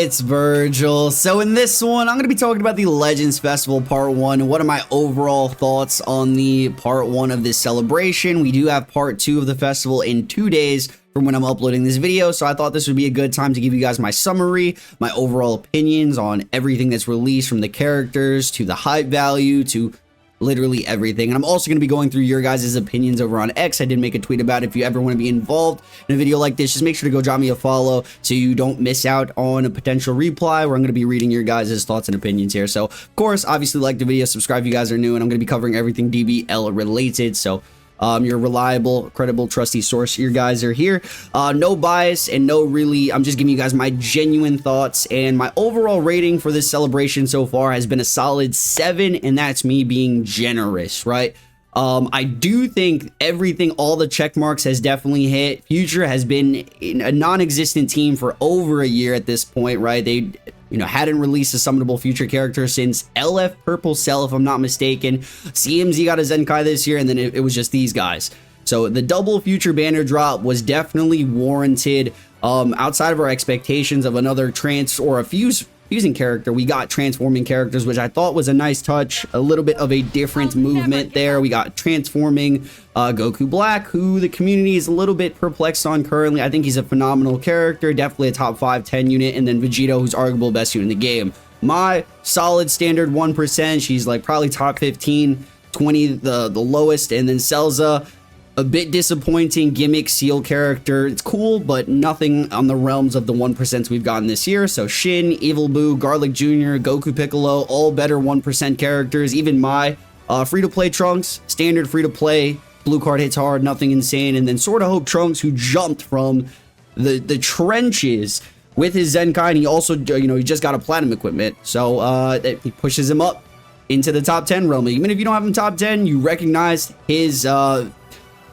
It's Vergil. So in this one, I'm going to be talking about the Legends Festival Part 1. What are my overall thoughts on the Part 1 of this celebration? We do have Part 2 of the festival in 2 days from when I'm uploading this video, so I thought this would be a good time to give you guys my summary, my overall opinions on everything that's released, from the characters to the hype value to literally everything. And I'm also going to be going through your guys' opinions over on X. I did make a tweet about it. If you ever want to be involved in a video like this, just make sure to go drop me a follow so you don't miss out on a potential reply where I'm going to be reading your guys' thoughts and opinions here. So of course, obviously, like the video, subscribe if you guys are new, and I'm going to be covering everything DBL related. So your reliable, credible, trusty source. Your guys are here. No bias and no really, I'm just giving you guys my genuine thoughts, and my overall rating for this celebration so far has been a solid 7, and that's me being generous, right? I do think everything, all the check marks has definitely hit. Future has been a non-existent team for over a year at this point, right? They hadn't released a summonable Future character since LF Purple Cell, if I'm not mistaken. CMZ got a Zenkai this year, and then it was just these guys. So the double Future banner drop was definitely warranted. Outside of our expectations of another trans or a fusing character, we got transforming characters, which I thought was a nice touch. A little bit of a different movement there. We got transforming Goku Black, who the community is a little bit perplexed on currently. I think he's a phenomenal character, definitely a top 5-10 unit. And then Vegeta, who's arguable best unit in the game. My solid standard 1%. She's like probably top 15, 20 the lowest. And then Celza, a bit disappointing gimmick seal character. It's cool, but nothing on the realms of the 1% we've gotten this year. So Shin, Evil Boo, Garlic Jr., Goku Piccolo, all better 1% characters. Even my free-to-play Trunks, standard free-to-play, blue card hits hard, nothing insane. And then Sorta Hope Trunks, who jumped from the trenches with his Zenkai, and he also, he just got a platinum equipment. So he pushes him up into the top 10 realm. Even if you don't have him top 10, you recognize his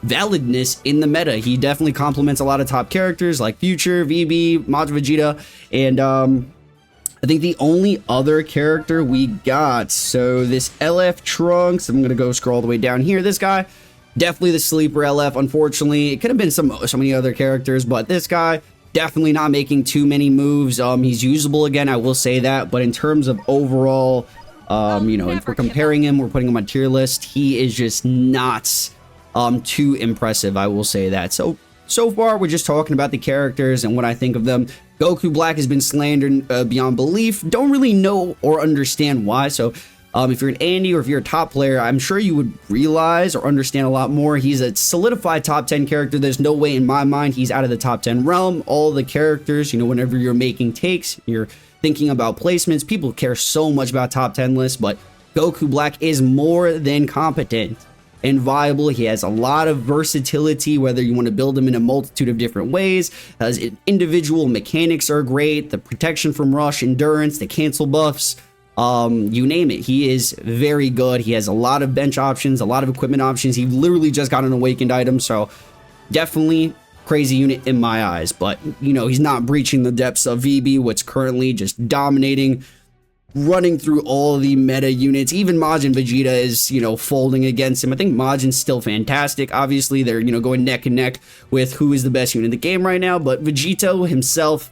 validness in the meta. He definitely complements a lot of top characters like Future, VB, Majin Vegeta, and I think the only other character we got, so this LF Trunks, I'm gonna go scroll all the way down here. This guy, definitely the sleeper LF. Unfortunately, it could have been so many other characters, but this guy definitely not making too many moves. He's usable again, I will say that, but in terms of overall, if we're comparing him, we're putting him on tier list, he is just not too impressive, I will say that. So far, we're just talking about the characters and what I think of them. Goku Black has been slandered beyond belief. Don't really know or understand why. So if you're an Andy or if you're a top player, I'm sure you would realize or understand a lot more. He's a solidified top 10 character. There's no way in my mind he's out of the top 10 realm. All the characters, whenever you're making takes, you're thinking about placements, people care so much about top 10 lists, but Goku Black is more than competent and viable. He has a lot of versatility, whether you want to build him in a multitude of different ways. His individual mechanics are great. The protection from rush, endurance, the cancel buffs, you name it. He is very good. He has a lot of bench options, a lot of equipment options. He literally just got an awakened item, so definitely crazy unit in my eyes. But, he's not breaching the depths of VB, what's currently just dominating, running through all the meta units. Even Majin Vegeta is, folding against him. I think Majin's still fantastic. Obviously, they're, going neck and neck with who is the best unit in the game right now. But Vegito himself,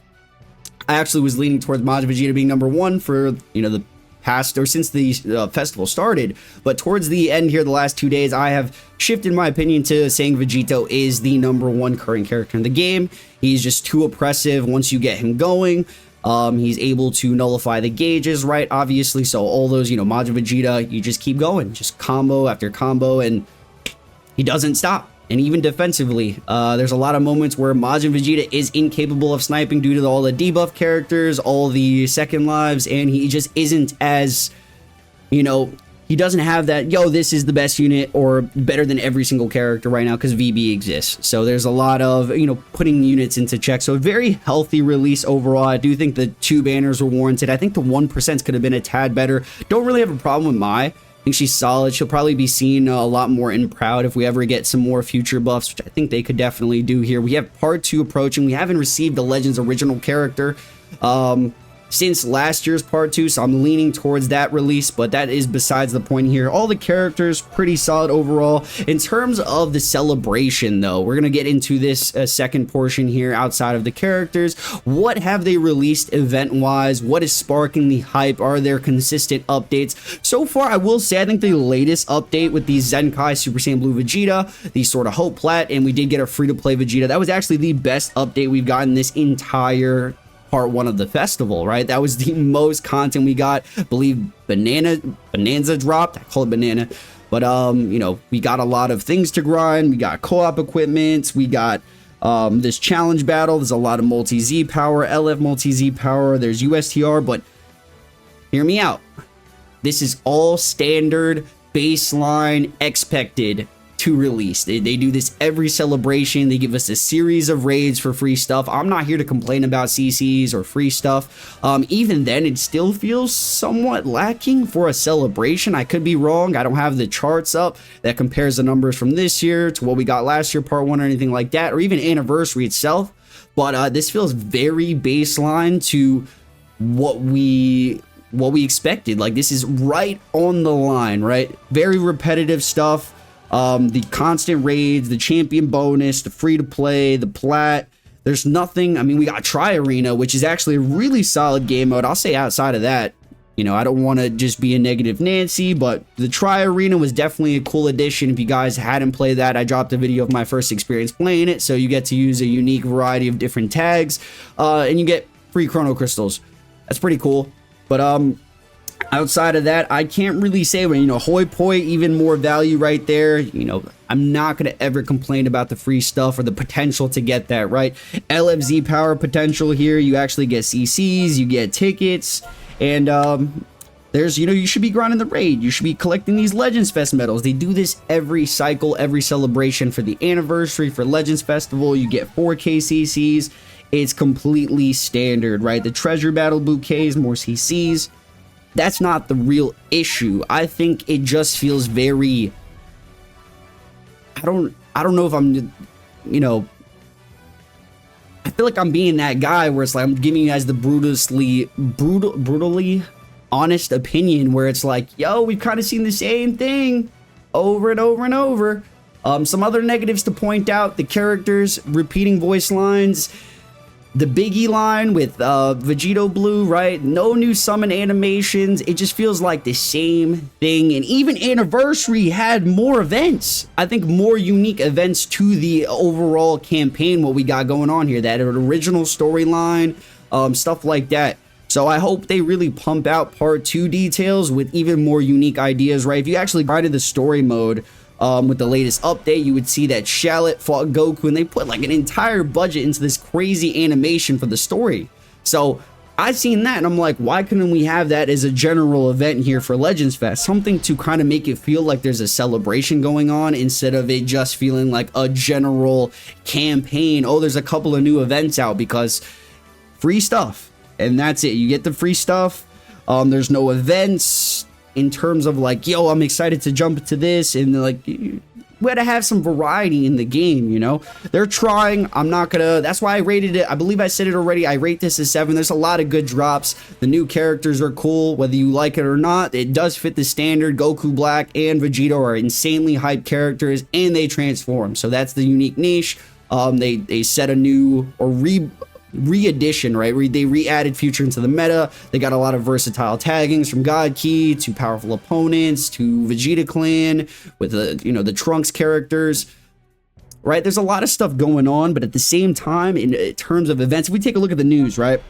I actually was leaning towards Majin Vegeta being number 1 for, the past, or since the festival started. But towards the end here, the last 2 days, I have shifted my opinion to saying Vegito is the number 1 current character in the game. He's just too oppressive once you get him going. He's able to nullify the gauges, right? Obviously, so all those, Majin Vegeta, you just keep going, just combo after combo, and he doesn't stop. And even defensively, there's a lot of moments where Majin Vegeta is incapable of sniping due to all the debuff characters, all the second lives, and he just isn't as, he doesn't have that, this is the best unit or better than every single character right now because VB exists. So there's a lot of, putting units into check. So a very healthy release overall. I do think the 2 banners were warranted. I think the 1% could have been a tad better. Don't really have a problem with Mai. I think she's solid. She'll probably be seen a lot more in Proud if we ever get some more future buffs, which I think they could definitely do here. We have part 2 approaching. We haven't received the Legends original character. since last year's part 2, so I'm leaning towards that release, but that is besides the point here. All the characters pretty solid overall. In terms of the celebration though, we're gonna get into this second portion here. Outside of the characters, what have they released event wise? What is sparking the hype? Are there consistent updates? So far, I will say I think the latest update with the Zenkai Super Saiyan Blue Vegeta, the Sword of Hope plat, and we did get a free-to-play Vegeta, that was actually the best update we've gotten this entire part 1 of the festival, right? That was the most content we got. I believe Bonanza dropped. I call it Banana. But, you know, we got a lot of things to grind. We got co-op equipment. We got this challenge battle. There's a lot of multi-Z power, LF multi-Z power. There's USTR, but hear me out. This is all standard, baseline, expected to release. They do this every celebration. They give us a series of raids for free stuff. I'm not here to complain about CCs or free stuff. Even then, it still feels somewhat lacking for a celebration. I could be wrong. I don't have the charts up that compares the numbers from this year to what we got last year, part 1 or anything like that, or even anniversary itself. But this feels very baseline to what we expected. Like, this is right on the line, right? Very repetitive stuff. The constant raids, the champion bonus, the free-to-play, the plat. There's nothing. I mean, we got Tri-Arena, which is actually a really solid game mode. I'll say outside of that, you know, I don't want to just be a negative Nancy, but the Tri-Arena was definitely a cool addition. If you guys hadn't played that, I dropped a video of my first experience playing it, so you get to use a unique variety of different tags, and you get free Chrono Crystals. That's pretty cool. But, outside of that, I can't really say, you know, hoi poi, even more value right there. You know, I'm not going to ever complain about the free stuff or the potential to get that, right? LFZ power potential here. You actually get CCs, you get tickets, and there's, you know, you should be grinding the raid. You should be collecting these Legends Fest medals. They do this every cycle, every celebration. For the anniversary, for Legends Festival, you get 4K CCs. It's completely standard, right? The treasure battle bouquets, more CCs. That's not the real issue. I think it just feels very, I don't know if I'm, you know, I feel like I'm being that guy where it's like I'm giving you guys the brutally honest opinion where it's like, yo, we've kind of seen the same thing over and over and over. Some other negatives to point out: the characters, repeating voice lines. The Biggie line with Vegito Blue, right? No new summon animations. It just feels like the same thing. And even Anniversary had more events. I think more unique events to the overall campaign, what we got going on here. That original storyline, stuff like that. So I hope they really pump out part 2 details with even more unique ideas, right? If you actually grinded the story mode, with the latest update, you would see that Shallot fought Goku, and they put like an entire budget into this crazy animation for the story. So I've seen that, and I'm like, why couldn't we have that as a general event here for Legends Fest? Something to kind of make it feel like there's a celebration going on instead of it just feeling like a general campaign. Oh, there's a couple of new events out because free stuff, and that's it. You get the free stuff. There's no events in terms of like, yo, I'm excited to jump into this, and like, we gotta have some variety in the game, you know? They're trying. I'm not gonna, that's why I rated it. I believe I said it already. I rate this as 7. There's a lot of good drops. The new characters are cool, whether you like it or not. It does fit the standard. Goku Black and Vegito are insanely hyped characters, and they transform. So that's the unique niche. They set a new or re-addition, right? They re-added Future into the meta. They got a lot of versatile taggings, from God Key to powerful opponents to Vegeta Clan with the, you know, the Trunks characters, right? There's a lot of stuff going on, but at the same time, in terms of events, if we take a look at the news, right?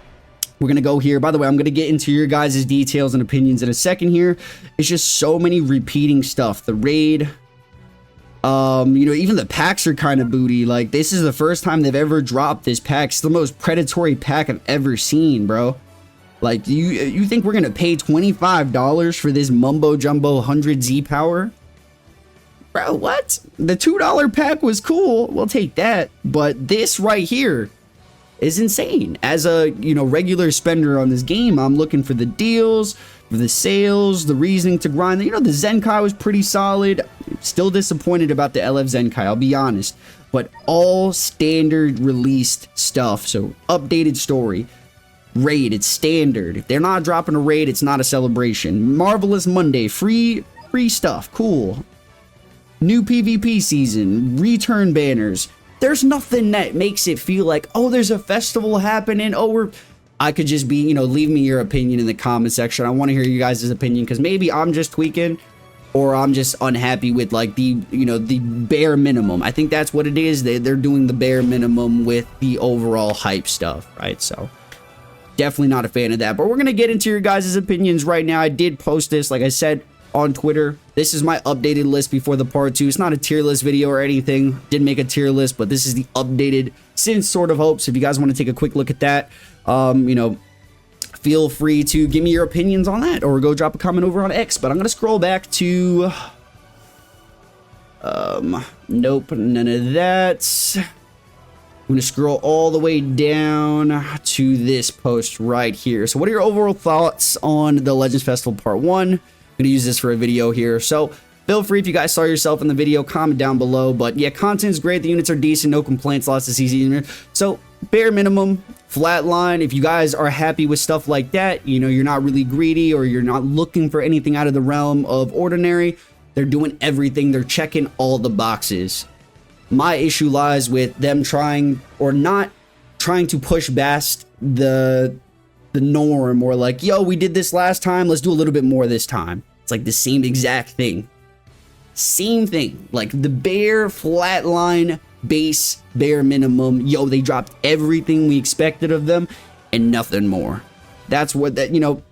We're going to go here. By the way, I'm going to get into your guys' details and opinions in a second here. It's just so many repeating stuff. The raid, you know, even the packs are kind of booty. Like, this is the first time they've ever dropped this pack. It's the most predatory pack I've ever seen, bro. Like, you think we're gonna pay $25 for this mumbo jumbo 100 Z power? Bro, what? The $2 pack was cool. We'll take that. But this right here is insane. As a, you know, regular spender on this game, I'm looking for the deals, for the sales, the reasoning to grind. You know, the Zenkai was pretty solid. Still disappointed about the LF Zenkai, I'll be honest. But all standard released stuff. So updated story, raid, it's standard. If they're not dropping a raid, it's not a celebration. Marvelous Monday, free stuff, cool. New PvP season, return banners. There's nothing that makes it feel like, oh, there's a festival happening. Oh, I could just be, you know, leave me your opinion in the comment section. I want to hear you guys' opinion, because maybe I'm just tweaking, or I'm just unhappy with like the, you know, the bare minimum. I think that's what it is. They're doing the bare minimum with the overall hype stuff, right? So definitely not a fan of that. But we're going to get into your guys' opinions right now. I did post this, like I said, on Twitter. This is my updated list before the part 2. It's not a tier list video or anything. Didn't make a tier list, but this is the updated since Sword of Hope. So if you guys want to take a quick look at that, you know, feel free to give me your opinions on that, or go drop a comment over on X. But I'm going to scroll back to, nope, none of that. I'm going to scroll all the way down to this post right here. So what are your overall thoughts on the Legends Festival Part 1? I'm going to use this for a video here. So feel free, if you guys saw yourself in the video, comment down below. But yeah, content's great. The units are decent. No complaints. Lots of CC in there. So bare minimum, flat line. If you guys are happy with stuff like that, you know, you're not really greedy, or you're not looking for anything out of the realm of ordinary, they're doing everything. They're checking all the boxes. My issue lies with them trying, or not trying, to push past the norm, or like, yo, we did this last time, let's do a little bit more this time. It's like the same exact thing. Same thing. Like the bare flat line base, bare minimum. Yo, they dropped everything we expected of them and nothing more. That's what that, you know,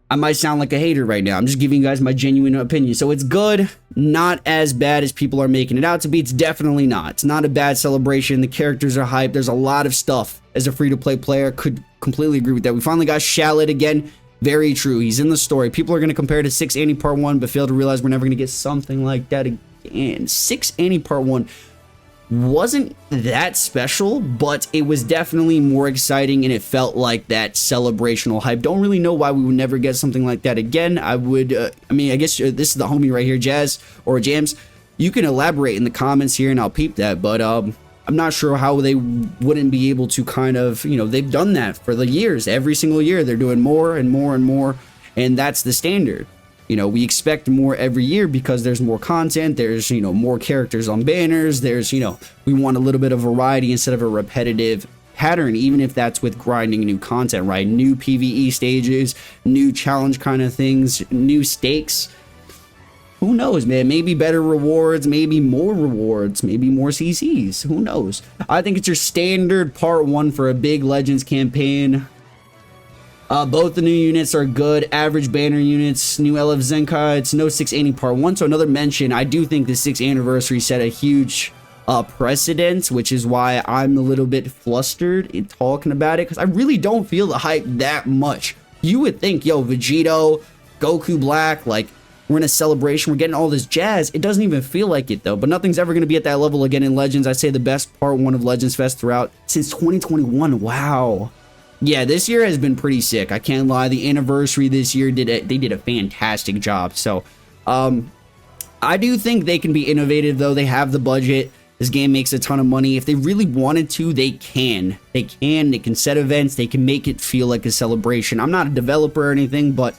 I might sound like a hater right now. I'm just giving you guys my genuine opinion. So it's good, not as bad as people are making it out to be. It's definitely not. It's not a bad celebration. The characters are hyped. There's a lot of stuff as a free-to-play player. Could completely agree with that. We finally got Shallot again. Very true. He's in the story. People are going to compare to 6 Annie Part 1, but fail to realize we're never going to get something like that again. 6 Annie Part 1 wasn't that special, but it was definitely more exciting, and it felt like that celebrational hype. Don't really know why we would never get something like that again. I would, I mean, I guess this is the homie right here, Jazz or Jams. You can elaborate in the comments here, and I'll peep that, but I'm not sure how they wouldn't be able to kind of, you know, they've done that for the years. Every single year, they're doing more and more and more, and that's the standard. You know, we expect more every year because there's more content, there's, you know, more characters on banners, there's, you know, we want a little bit of variety instead of a repetitive pattern, even if that's with grinding new content, right? New PvE stages, new challenge kind of things, new stakes. Who knows, man? Maybe better rewards, maybe more rewards, maybe more CCs. Who knows? I think it's your standard part 1 for a big Legends campaign. Both the new units are good. Average banner units, new LF Zenkai. It's no 6 Annie Part 1. So another mention, I do think the 6th anniversary set a huge precedent, which is why I'm a little bit flustered in talking about it, because I really don't feel the hype that much. You would think, yo, Vegito, Goku Black, like, we're in a celebration, we're getting all this jazz. It doesn't even feel like it, though. But nothing's ever going to be at that level again in Legends. I say the best part 1 of Legends Fest throughout since 2021. Wow. Yeah, this year has been pretty sick. I can't lie. The anniversary this year, they did a fantastic job. So, I do think they can be innovative, though. They have the budget. This game makes a ton of money. If they really wanted to, they can. They can set events. They can make it feel like a celebration. I'm not a developer or anything, but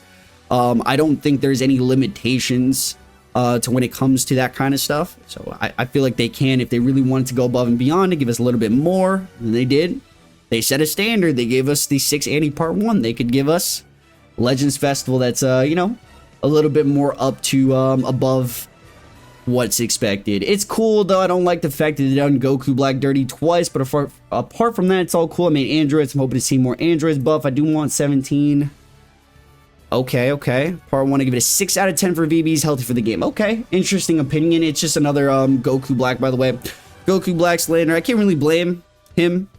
I don't think there's any limitations to when it comes to that kind of stuff. So I feel like they can, if they really wanted to go above and beyond, to give us a little bit more than they did. They set a standard. They gave us the 6 Annie Part 1. They could give us Legends Festival that's, you know, a little bit more up to, above what's expected. It's cool, though. I don't like the fact that they done Goku Black dirty twice, but apart from that, it's all cool. I mean, androids. I'm hoping to see more androids buff. I do want 17. Okay. Part 1, I give it a 6 out of 10 for VBs. Healthy for the game. Okay. Interesting opinion. It's just another, Goku Black, by the way. Goku Black's laner. I can't really blame him.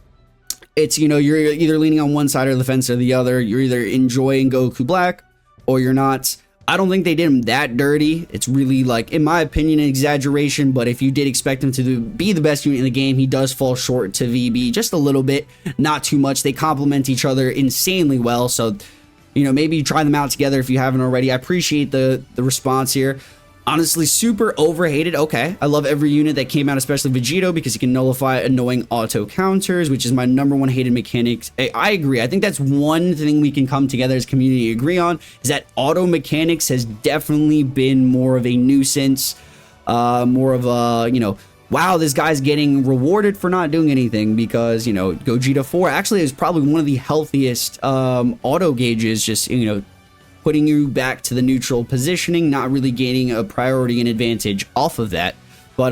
It's, you know, you're either leaning on one side of the fence or the other. You're either enjoying Goku Black or you're not. I don't think they did him that dirty. It's really, like, in my opinion, an exaggeration. But if you did expect him to be the best unit in the game, he does fall short to VB just a little bit. Not too much. They complement each other insanely well. So, you know, maybe try them out together if you haven't already. I appreciate the response here. Honestly, super overhated. Okay, I love every unit that came out, especially Vegito, because he can nullify annoying auto counters, which is my #1 hated mechanics. I agree. I think that's one thing we can come together as community agree on, is that auto mechanics has definitely been more of a nuisance, more of a, you know, wow, this guy's getting rewarded for not doing anything, because, you know, Gogeta 4 actually is probably one of the healthiest auto gauges, just, you know, putting you back to the neutral positioning, not really gaining a priority and advantage off of that. But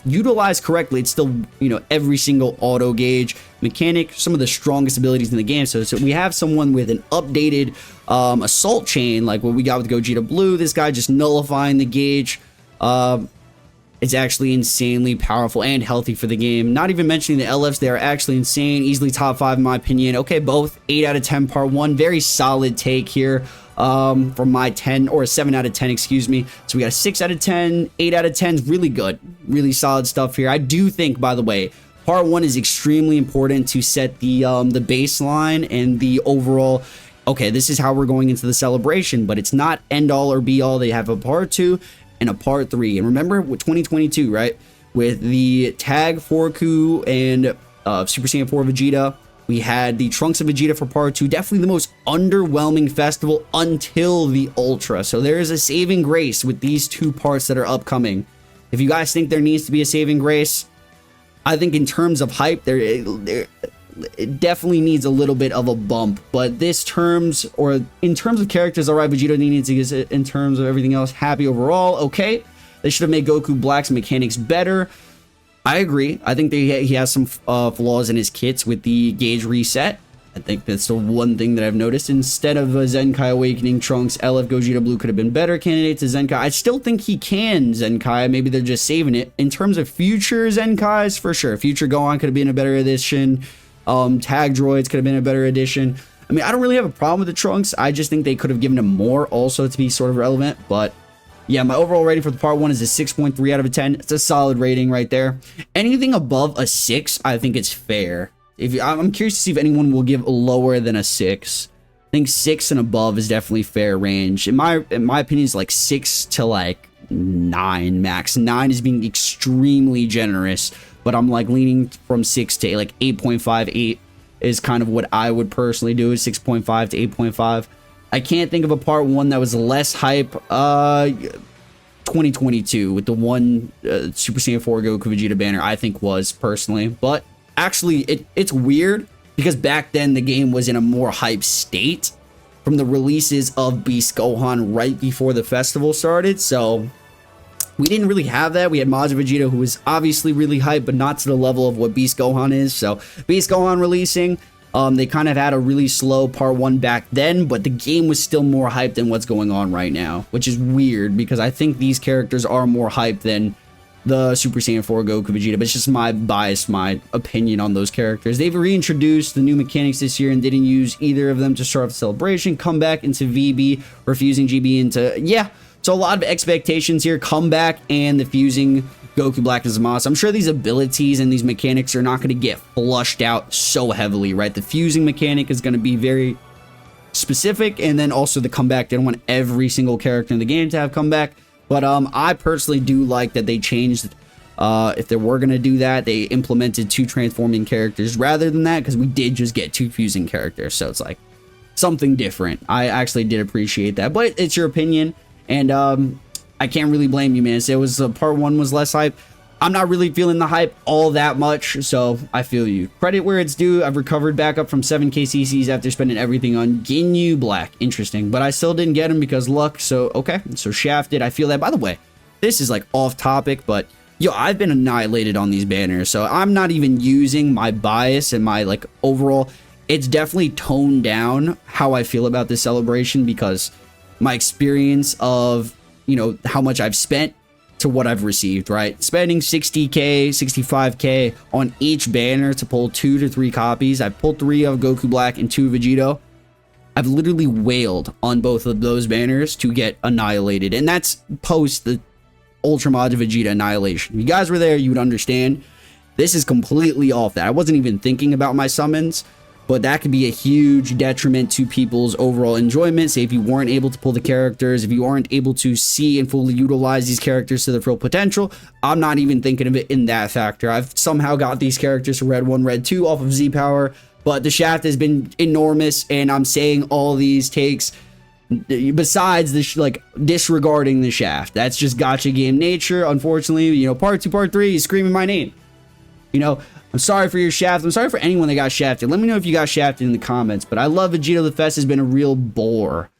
utilized correctly, it's still, you know, every single auto gauge mechanic, some of the strongest abilities in the game. So we have someone with an updated assault chain, like what we got with Gogeta Blue. This guy just nullifying the gauge. It's actually insanely powerful and healthy for the game. Not even mentioning the LFs, they are actually insane. Easily top 5 in my opinion. Okay, both 8 out of 10 part 1. Very solid take here. From my 10 or a 7 out of 10, excuse me. So we got a 6 out of 10, 8 out of 10 is really good, really solid stuff here. I do think, by the way, part 1 is extremely important to set the baseline and the overall, okay, this is how we're going into the celebration, but it's not end all or be all. They have a part 2 and a part 3. And remember with 2022, right, with the tag Forku and Super Saiyan 4 Vegeta, we had the Trunks of Vegeta for part 2, definitely the most underwhelming festival until the Ultra. So there is a saving grace with these 2 parts that are upcoming. If you guys think there needs to be a saving grace, I think in terms of hype, it definitely needs a little bit of a bump. But this terms, or in terms of characters, alright, Vegeta needs to get, in terms of everything else, happy overall, okay. They should have made Goku Black's mechanics better. I agree. I think he has some flaws in his kits with the gauge reset. I think that's the one thing that I've noticed. Instead of Zenkai Awakening, Trunks, LF Gogeta Blue could have been better candidates to Zenkai. I still think he can Zenkai. Maybe they're just saving it. In terms of future Zenkais, for sure. Future Gohan could have been a better addition. Tag Droids could have been a better addition. I mean, I don't really have a problem with the Trunks. I just think they could have given him more also to be sort of relevant. But yeah, my overall rating for the part 1 is a 6.3 out of 10. It's a solid rating right there. Anything above a 6, I think it's fair. I'm curious to see if anyone will give lower than a 6. I think 6 and above is definitely fair range. In my opinion, it's like 6 to like 9 max. 9 is being extremely generous, but I'm like leaning from 6 to like 8.5. 8 is kind of what I would personally do, is 6.5 to 8.5. I can't think of a part 1 that was less hype. 2022 with the one Super Saiyan 4 Goku Vegeta banner, I think was personally. But actually, it's weird because back then the game was in a more hype state from the releases of Beast Gohan right before the festival started. So we didn't really have that. We had Majin Vegeta, who was obviously really hype, but not to the level of what Beast Gohan is. So Beast Gohan releasing, they kind of had a really slow part 1 back then, but the game was still more hyped than what's going on right now, which is weird because I think these characters are more hyped than the Super Saiyan 4 Goku Vegeta, but it's just my bias, my opinion on those characters. They've reintroduced the new mechanics this year and didn't use either of them to start off the celebration. Come back into VB, or fusing GB into, yeah, so a lot of expectations here. Come back and the fusing Goku Black and Zamasu. I'm sure these abilities and these mechanics are not going to get flushed out so heavily, right? The fusing mechanic is going to be very specific, and then also the comeback. They don't want every single character in the game to have comeback, but I personally do like that they changed. If they were going to do that, they implemented 2 transforming characters rather than that, because we did just get 2 fusing characters, so it's like something different. I actually did appreciate that, but it's your opinion, and I can't really blame you, man. So it was part 1 was less hype. I'm not really feeling the hype all that much, so I feel you. Credit where it's due. I've recovered back up from 7k CCs after spending everything on Ginyu Black. Interesting, but I still didn't get him because luck. So okay, so shafted. I feel that. By the way, this is like off topic, but yo, I've been annihilated on these banners, so I'm not even using my bias and my like overall. It's definitely toned down how I feel about this celebration because my experience of, you know, how much I've spent to what I've received, right? Spending 60k, 65k on each banner to pull 2 to 3 copies. I pulled 3 of Goku Black and 2 Vegito. I've literally wailed on both of those banners to get annihilated, and that's post the Ultra Majin Vegeta annihilation. If you guys were there, you would understand. This is completely off that. I wasn't even thinking about my summons. but that could be a huge detriment to people's overall enjoyment. Say if you weren't able to pull the characters, if you aren't able to see and fully utilize these characters to their full potential. I'm not even thinking of it in that factor. I've somehow got these characters to Red 1, Red 2 off of Z Power, but the shaft has been enormous, and I'm saying all these takes besides this, like, disregarding the shaft. That's just gacha game nature. Unfortunately, you know, part 2, part 3, he's screaming my name. You know, I'm sorry for your shaft. I'm sorry for anyone that got shafted. Let me know if you got shafted in the comments. But I love Vegito. The Fest has been a real bore.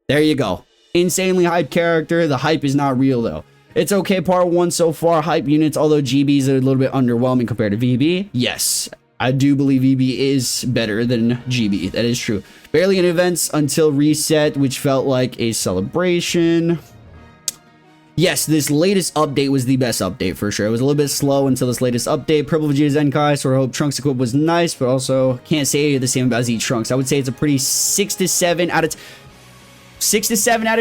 There you go. Insanely hyped character. The hype is not real, though. It's okay, part 1 so far. Hype units, although GBs are a little bit underwhelming compared to VB. Yes, I do believe VB is better than GB. That is true. Barely in events until reset, which felt like a celebration. Yes, this latest update was the best update for sure. It was a little bit slow until this latest update. Purple Vegeta Zenkai, sort of hope Trunks equip was nice, but also can't say the same about Z Trunks. I would say it's a pretty 6 to 7 out of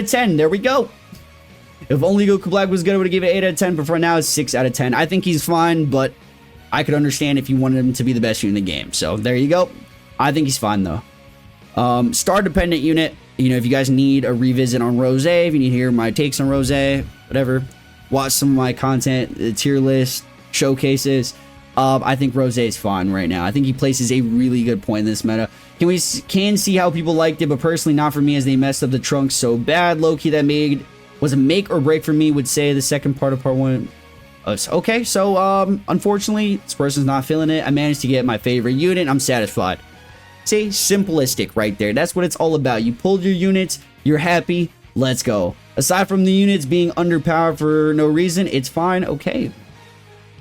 10. There we go. If only Goku Black was good, I would have given it 8 out of 10, but for now it's 6 out of 10. I think he's fine, but I could understand if you wanted him to be the best unit in the game. So there you go. I think he's fine though. Star dependent unit. You know, if you guys need a revisit on Rose, if you need to hear my takes on Rose, whatever, watch some of my content, the tier list, showcases. I think Rose is fine right now. I think he places a really good point in this meta. Can see how people liked it, but personally not for me, as they messed up the Trunks so bad. Low-key, that was a make or break for me, would say the second part of part 1. Okay, so unfortunately, this person's not feeling it. I managed to get my favorite unit. I'm satisfied. See, simplistic right there. That's what it's all about. You pulled your units, you're happy, let's go. Aside from the units being underpowered for no reason, it's fine, okay.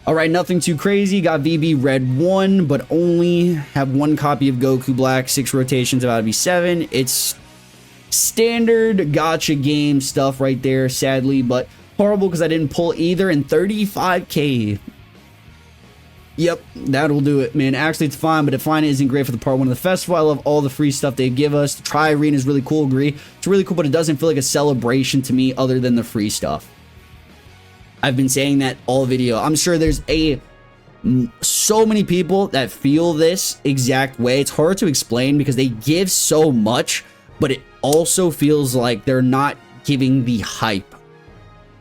Alright, nothing too crazy. Got VB Red 1, but only have 1 copy of Goku Black, 6 rotations, about to be 7. It's standard gacha game stuff right there, sadly, but horrible because I didn't pull either, and 35k. Yep, that'll do it, man. Actually, it's fine, but Define isn't great for the part 1 of the festival. I love all the free stuff they give us. The Tri Arena is really cool, agree. It's really cool, but it doesn't feel like a celebration to me other than the free stuff. I've been saying that all video. I'm sure there's so many people that feel this exact way. It's hard to explain because they give so much, but it also feels like they're not giving the hype.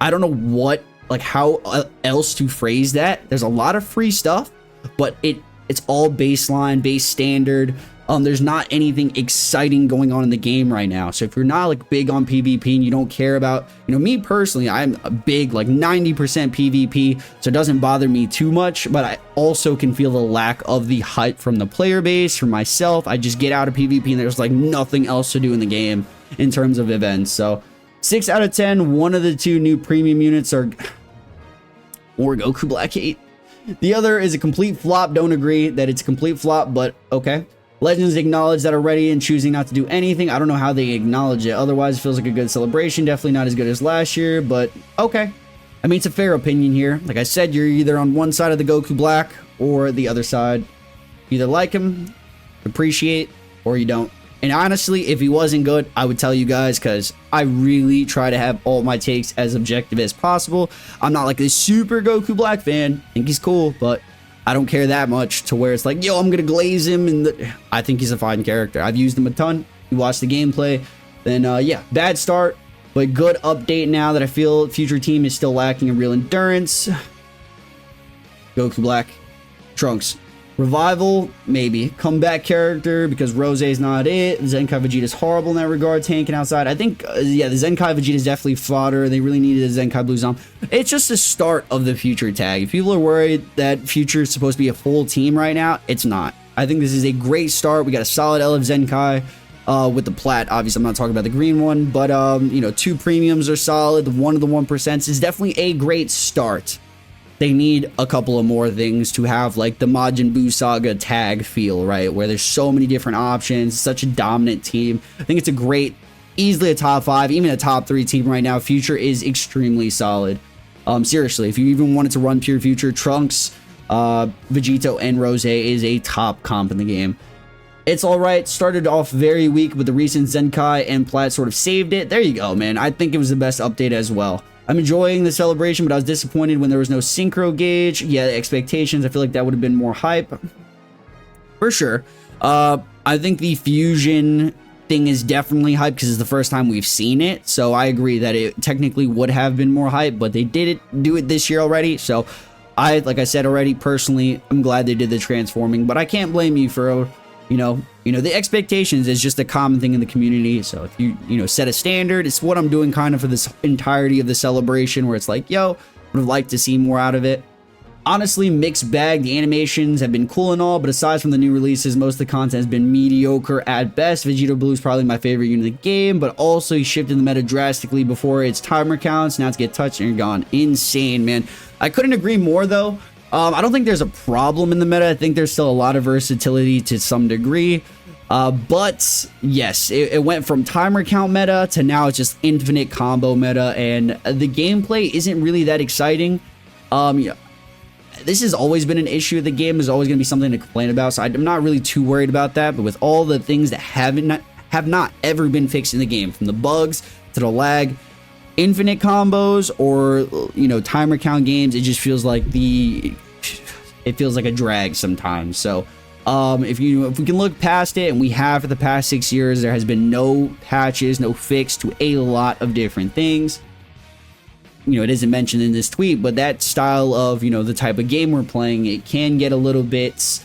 I don't know how else to phrase that. There's a lot of free stuff, but it's all baseline, base standard. There's not anything exciting going on in the game right now. So if you're not like big on PvP and you don't care about, you know, me personally, I'm a big like 90% PvP, so it doesn't bother me too much, but I also can feel the lack of the hype from the player base. For myself, I just get out of PvP and there's like nothing else to do in the game in terms of events. So 6 out of 10. One of the 2 new premium units are or Goku Black 8. The other is a complete flop. Don't agree that it's a complete flop, but okay. Legends acknowledge that already and choosing not to do anything. I don't know how they acknowledge it. Otherwise, it feels like a good celebration. Definitely not as good as last year, but okay. I mean, it's a fair opinion here. Like I said, you're either on one side of the Goku Black or the other side. You either like him, appreciate, or you don't. And honestly, if he wasn't good, I would tell you guys, because I really try to have all my takes as objective as possible. I'm not like this super Goku Black fan. I think he's cool, but I don't care that much to where it's like, yo, I'm gonna glaze him. And I think he's a fine character. I've used him a ton. You watch the gameplay, then yeah, bad start, but good update now that I feel future team is still lacking in real endurance. Goku Black, Trunks. Revival, maybe. Comeback character, because Rose's not it. Zenkai Vegeta's horrible in that regard, tanking outside. I think, yeah, the Zenkai Vegeta's definitely fodder. They really needed a Zenkai Blue Zom. It's just the start of the future tag. If people are worried that future is supposed to be a full team right now, it's not. I think this is a great start. We got a solid LF Zenkai with the plat. Obviously, I'm not talking about the green one, but, you know, 2 premiums are solid. One of the 1% is definitely a great start. They need a couple of more things to have like the Majin Buu Saga tag feel, right? Where there's so many different options, such a dominant team. I think it's a great, easily a top 5, even a top 3 team right now. Future is extremely solid. Seriously, if you even wanted to run pure Future, Trunks, Vegito, and Rose is a top comp in the game. It's alright. Started off very weak, but the recent Zenkai and Plat sort of saved it. There you go, man. I think it was the best update as well. I'm enjoying the celebration, but I was disappointed when there was no synchro gauge. Yeah, expectations. I feel like that would have been more hype. For sure. I I think the fusion thing is definitely hype because it's the first time we've seen it. So I agree that it technically would have been more hype, but they did do it this year already. So like I said already, personally, I'm glad they did the transforming, but I can't blame you for, you know, the expectations is just a common thing in the community. So if you set a standard, it's what I'm doing kind of for this entirety of the celebration, where it's like, yo, would have liked to see more out of it. Honestly, mixed bag. The animations have been cool and all, but aside from the new releases, most of the content has been mediocre at best. Vegito Blue is probably my favorite unit of the game, but also he shifted the meta drastically before its timer counts. Now it's get touched and you're gone. Insane, man. I couldn't agree more, though. I don't think there's a problem in the meta. I think there's still a lot of versatility to some degree. But yes, it went from timer count meta to now it's just infinite combo meta, and the gameplay isn't really that exciting. Yeah, this has always been an issue with the game. There's always going to be something to complain about, so I'm not really too worried about that. But with all the things that have not ever been fixed in the game, from the bugs to the lag, infinite combos, or timer count games, it just feels like it feels like a drag sometimes. So if we can look past it, and we have for the past 6 years, there has been no patches, no fix to a lot of different things. It isn't mentioned in this tweet, but that style of, the type of game we're playing, it can get a little bit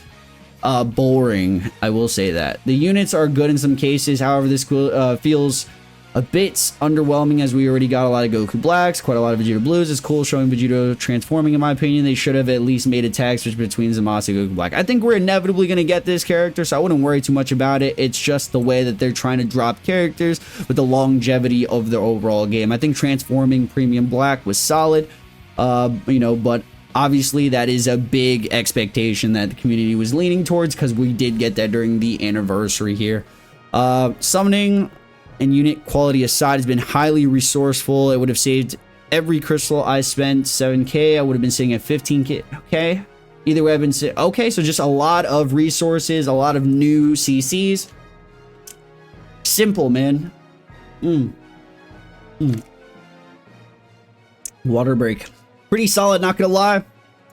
boring. I will say that. The units are good in some cases. However, this feels a bit underwhelming, as we already got a lot of Goku Blacks, quite a lot of Vegeta Blues. It's cool showing Vegito transforming, in my opinion. They should have at least made a tag switch between Zamasu and Goku Black. I think we're inevitably going to get this character, so I wouldn't worry too much about it. It's just the way that they're trying to drop characters with the longevity of their overall game. I think transforming Premium Black was solid, but obviously that is a big expectation that the community was leaning towards, because we did get that during the anniversary here. Summoning and unit quality aside has been highly resourceful. It would have saved every crystal I spent. 7k, I would have been sitting at 15k. Okay, either way I've been okay, so just a lot of resources, a lot of new CCs. Simple, man. Water break, pretty solid, not gonna lie.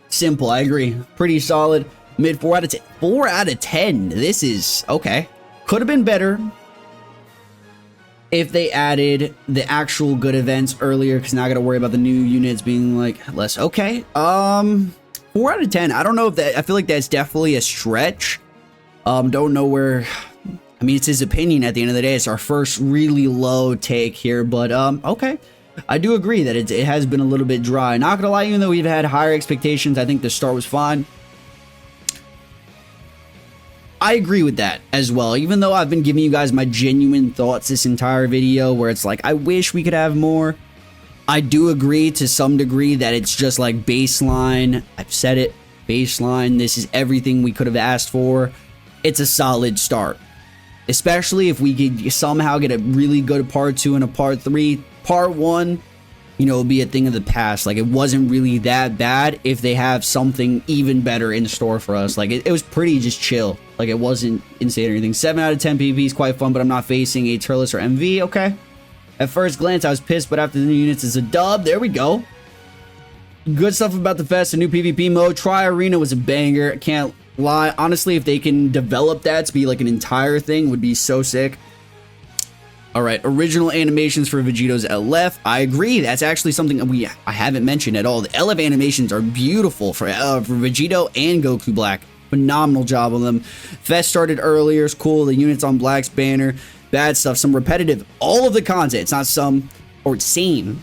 Simple, I agree, pretty solid. Mid 4 out of 10. 4 out of 10. This is okay. Could have been better if they added the actual good events earlier, because now I gotta worry about the new units being like less. Okay, 4 out of 10. I don't know if that, I feel like that's definitely a stretch. Don't know where, I mean, it's his opinion at the end of the day. It's our first really low take here, but okay, I do agree that it has been a little bit dry. Not gonna lie, even though we've had higher expectations, I think the start was fine. I agree with that as well, even though I've been giving you guys my genuine thoughts this entire video, where it's like, I wish we could have more. I do agree to some degree that it's just like baseline. I've said it, baseline. This is everything we could have asked for. It's a solid start, especially if we could somehow get a really good part 2 and a part 3. Part 1, it'll be a thing of the past. Like, it wasn't really that bad. If they have something even better in store for us, like it was pretty just chill. Like, it wasn't insane or anything. 7 out of 10 PvP is quite fun, but I'm not facing a Turles or MV. Okay. At first glance, I was pissed, but after the new units, it's a dub. There we go. Good stuff about the fest. A new PvP mode. Tri Arena was a banger. Can't lie. Honestly, if they can develop that to be like an entire thing, would be so sick. All right, original animations for Vegito's LF. I agree. That's actually something I haven't mentioned at all. The LF animations are beautiful for Vegito and Goku Black. Phenomenal job on them. Fest started earlier. It's cool. The units on Black's banner. Bad stuff. Some repetitive. All of the content. It's not some or same.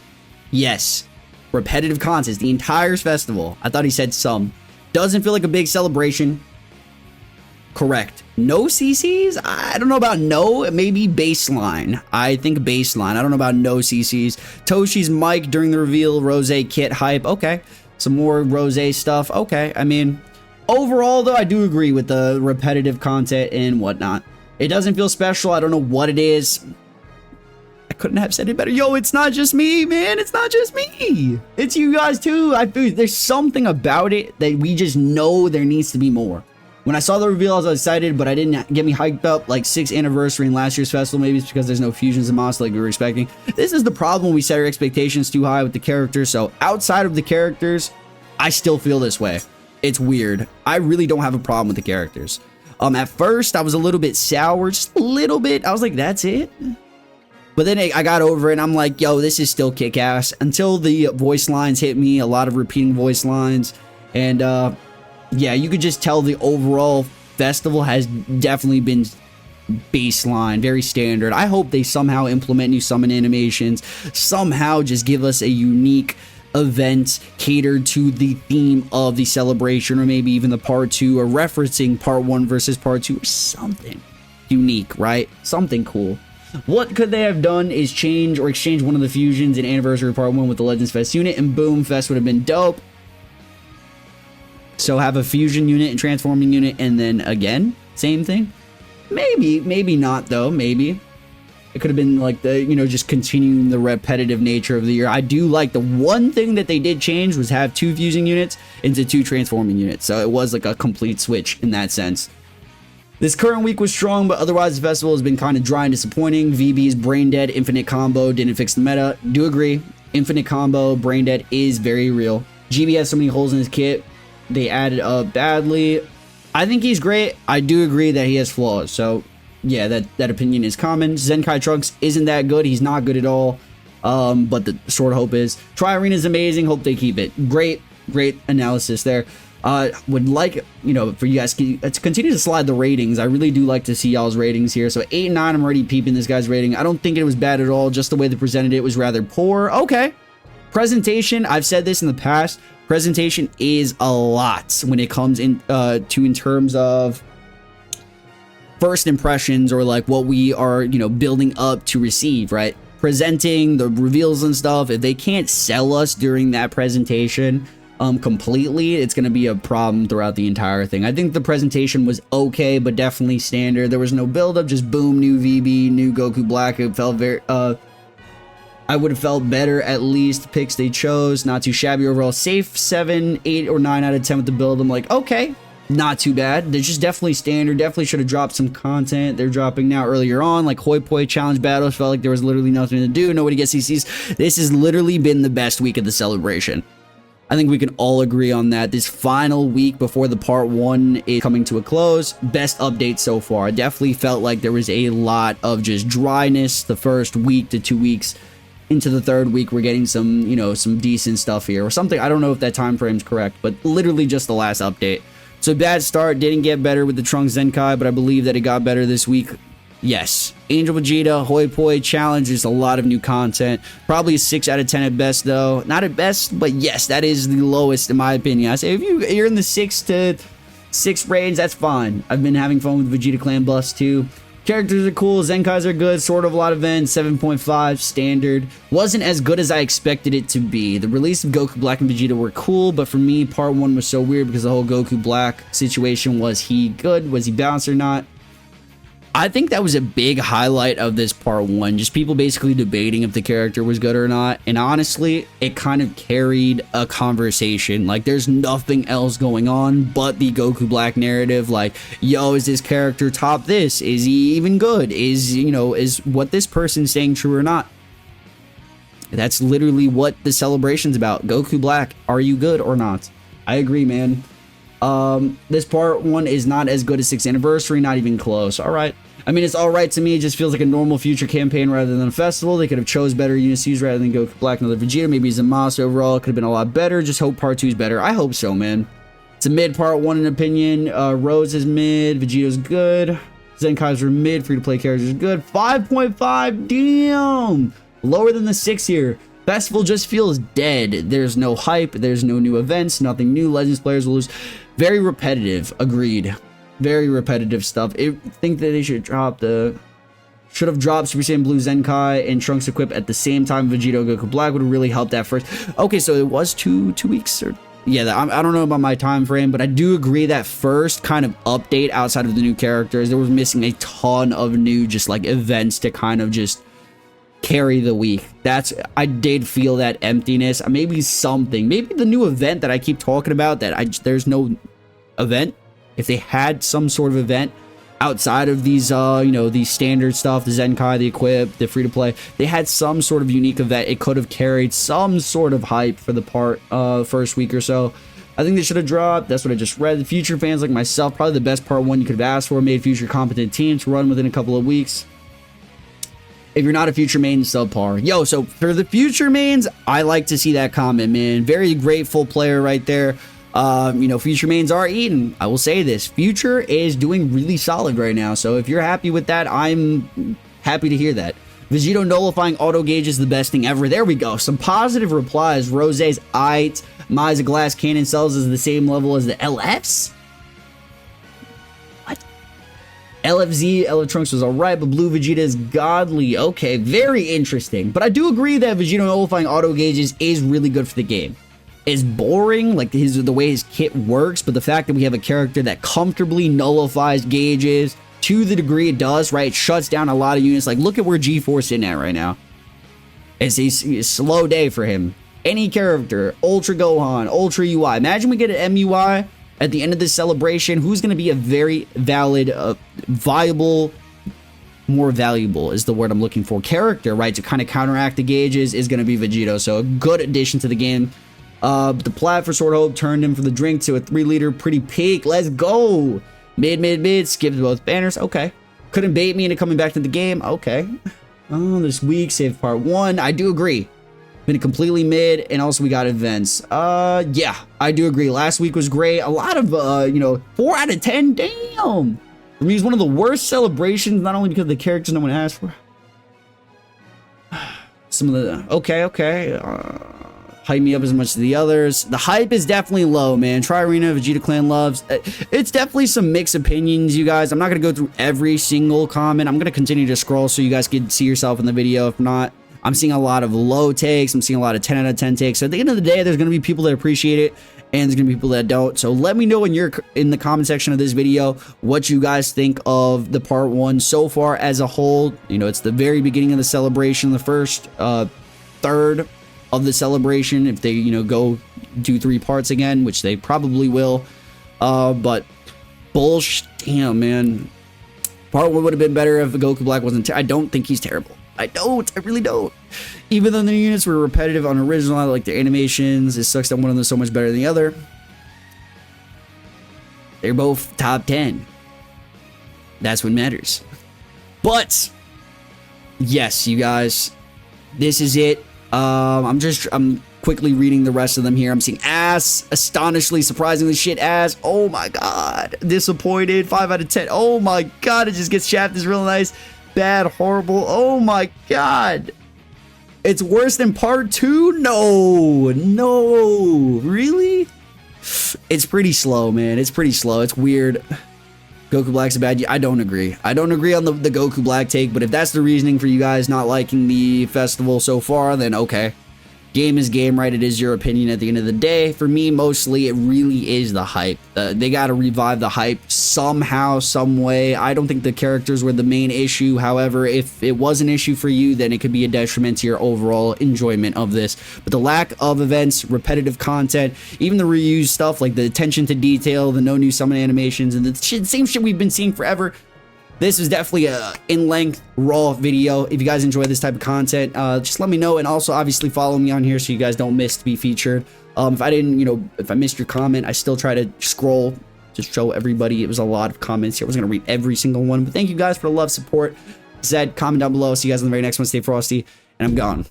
Yes. Repetitive content. The entire festival. I thought he said some. Doesn't feel like a big celebration. Correct. No CCs? I don't know about no. Maybe baseline. I think baseline. I don't know about no CCs. Toshi's mic during the reveal. Rose kit hype. Okay. Some more Rose stuff. Okay. I mean, overall, though, I do agree with the repetitive content and whatnot. It doesn't feel special. I don't know what it is. I couldn't have said it better. Yo, it's not just me, man. It's not just me. It's you guys, too. I feel there's something about it that we just know there needs to be more. When I saw the reveal, I was excited, but I didn't get me hyped up like 6th anniversary in last year's festival. Maybe it's because there's no fusions and mods like we were expecting. This is the problem when we set our expectations too high with the characters. So outside of the characters, I still feel this way. It's weird. I really don't have a problem with the characters. At first, I was a little bit sour, just a little bit. I was like, that's it? But then I got over it, and I'm like, yo, this is still kick-ass. Until the voice lines hit me, a lot of repeating voice lines. And, yeah, you could just tell the overall festival has definitely been baseline, very standard. I hope they somehow implement new summon animations, somehow just give us a unique event catered to the theme of the celebration, or maybe even the part 2, or referencing part 1 versus part 2, or something unique, right? Something cool. What could they have done is change or exchange one of the fusions in Anniversary Part 1 with the Legends Fest unit, and boom, Fest would have been dope. So have a fusion unit and transforming unit, and then again, same thing? Maybe not though, maybe. It could have been like the, you know, just continuing the repetitive nature of the year. I do like the one thing that they did change was have 2 fusing units into 2 transforming units. So it was like a complete switch in that sense. This current week was strong, but otherwise the festival has been kind of dry and disappointing. VB's Brain Dead Infinite Combo didn't fix the meta. Do agree. Infinite Combo, Brain Dead is very real. GB has so many holes in his kit. They added up badly. I think he's great. I do agree that he has flaws. So yeah, that opinion is common. Zenkai Trunks isn't that good. He's not good at all. But the sort of hope is. Tri Arena is amazing. Hope they keep it. Great analysis there. Would like, you know, for you guys to continue to slide the ratings. I really do like to see y'all's ratings here. So 8 and 9, I'm already peeping this guy's rating. I don't think it was bad at all. Just the way they presented it was rather poor. Okay. Presentation, I've said this in the past. Presentation is a lot when it comes in in terms of first impressions, or like what we are, you know, building up to receive, right? Presenting the reveals and stuff. If they can't sell us during that presentation completely, it's going to be a problem throughout the entire thing. I think the presentation was okay, but definitely standard. There was no build-up, just boom, new VB, new Goku Black. It felt very, I would have felt better at least. Picks they chose, not too shabby overall. Safe 7, 8, or 9 out of 10 with the build. I'm like, okay, not too bad. They're just definitely standard. Definitely should have dropped some content. They're dropping now earlier on, like Hoi Poi challenge battles. Felt like there was literally nothing to do. Nobody gets CCs. This has literally been the best week of the celebration. I think we can all agree on that. This final week before the part 1 is coming to a close, best update so far. I definitely felt like there was a lot of just dryness the first week to 2 weeks. Into the 3rd week, we're getting some, you know, some decent stuff here or something. I don't know if that time frame's correct, but literally just the last update. So bad start, didn't get better with the Trunks Zenkai, but I believe that it got better this week. Yes. Angel Vegeta, Hoi Poi challenge, there's a lot of new content. Probably a 6 out of 10 at best, though. Not at best, but yes, that is the lowest in my opinion. I say if you're in the 6 to 6 range, that's fine. I've been having fun with Vegeta Clan Bus too. Characters are cool, Zenkais are good, sort of a lot of events, 7.5, standard. Wasn't as good as I expected it to be. The release of Goku Black and Vegeta were cool, but for me, part 1 was so weird because the whole Goku Black situation. Was he good? Was he balanced or not? I think that was a big highlight of this part 1, just people basically debating if the character was good or not, and honestly, it kind of carried a conversation. Like, there's nothing else going on but the Goku Black narrative, like, yo, is this character top this? Is he even good? Is, you know, is what this person's saying true or not? That's literally what the celebration's about. Goku Black, are you good or not? I agree, man. This part 1 is not as good as 6th anniversary, not even close. All right. I mean, it's all right to me. It just feels like a normal future campaign rather than a festival. They could have chose better Unicies rather than Goku Black and other Vegeta. Maybe Zamasu overall. It could have been a lot better. Just hope part 2 is better. I hope so, man. It's a mid part 1 in opinion. Rose is mid. Vegeta's good. Zenkai's are mid. Free-to-play characters are good. 5.5. Damn. Lower than the 6 here. Festival just feels dead. There's no hype. There's no new events. Nothing new. Legends players will lose. Very repetitive. Agreed. Very repetitive stuff. I think that they should drop should have dropped Super Saiyan Blue Zenkai and Trunks equip at the same time. Vegeta Goku Black would have really helped that first. Okay, so it was two weeks, or yeah, I don't know about my time frame, but I do agree that first kind of update outside of the new characters, there was missing a ton of new just like events to kind of just carry the week. I did feel that emptiness. Maybe something, maybe the new event that I keep talking about, that there's no event. If they had some sort of event outside of these, you know, the standard stuff, the Zenkai, the equip, the free-to-play, they had some sort of unique event, it could have carried some sort of hype for the first week or so. I think they should have dropped. That's what I just read. The future fans like myself, probably the best part 1 you could have asked for. Made future competent teams to run within a couple of weeks. If you're not a future main, subpar. Yo, so for the future mains, I like to see that comment, man. Very grateful player right there. You know, future mains are eating. I will say this. Future is doing really solid right now. So if you're happy with that, I'm happy to hear that. Vegito nullifying auto gauge is the best thing ever. There we go. Some positive replies. Rose's aight. Mai's glass cannon cells is the same level as the LFs? What? LFZ, LF Trunks was alright, but Blue Vegeta is godly. Okay, very interesting. But I do agree that Vegito nullifying auto gauges is really good for the game. It's boring, like the way his kit works, but the fact that we have a character that comfortably nullifies gauges to the degree it does, right? It shuts down a lot of units. Like, look at where G4's sitting at right now. It's a slow day for him. Any character, Ultra Gohan, Ultra UI. Imagine we get an MUI at the end of this celebration. Who's going to be a very valid, viable, more valuable is the word I'm looking for, character, right? To kind of counteract the gauges is going to be Vegito. So a good addition to the game. The plat for Sword Hope turned him from the drink to a 3-liter pretty peak. Let's go. Mid, skipped both banners. Okay. Couldn't bait me into coming back to the game. Okay. Oh, this week, saved part 1. I do agree. Been completely mid, and also we got events. Yeah, I do agree. Last week was great. A lot of, you know, 4 out of 10. Damn. For me, it's one of the worst celebrations, not only because of the characters no one asked for. Some of the... Okay. Hype me up as much as the others. The hype is definitely low, man. Tri-Arena, Vegeta Clan loves. It's definitely some mixed opinions, you guys. I'm not going to go through every single comment. I'm going to continue to scroll so you guys can see yourself in the video. If not, I'm seeing a lot of low takes. I'm seeing a lot of 10 out of 10 takes. So at the end of the day, there's going to be people that appreciate it, and there's going to be people that don't. So let me know in the comment section of this video what you guys think of the part 1 so far as a whole. You know, it's the very beginning of the celebration, the first third of the celebration. If they, you know, go do 3 parts again, which they probably will. But bullshit, damn, man. Part 1 would have been better if Goku Black wasn't. I don't think he's terrible. I really don't. Even though the units were repetitive on original, I like their animations. It sucks that one of them is so much better than the other. They're both top 10. That's what matters. But yes, you guys, this is it. I'm quickly reading the rest of them here. I'm seeing ass, astonishingly, surprisingly shit ass. Oh my god, disappointed. 5 out of 10. Oh my god, it just gets shafted. It's real nice. Bad, horrible. Oh my god, it's worse than part 2. No, really? It's pretty slow, man. It's pretty slow. It's weird. Goku Black's a bad. I don't agree. I don't agree on the Goku Black take, but if that's the reasoning for you guys not liking the festival so far, then okay. Game is game, right? It is your opinion at the end of the day. For me, mostly, it really is the hype. They got to revive the hype somehow, some way. I don't think the characters were the main issue. However, if it was an issue for you, then it could be a detriment to your overall enjoyment of this. But the lack of events, repetitive content, even the reused stuff, like the attention to detail, the no new summon animations, and the same shit we've been seeing forever. This is definitely a in-length, raw video. If you guys enjoy this type of content, just let me know. And also, obviously, follow me on here so you guys don't miss to be featured. If I didn't, you know, if I missed your comment, I still try to scroll to show everybody. It was a lot of comments here. I was going to read every single one. But thank you guys for the love, support. Zed, comment down below. See you guys in the very next one. Stay frosty. And I'm gone.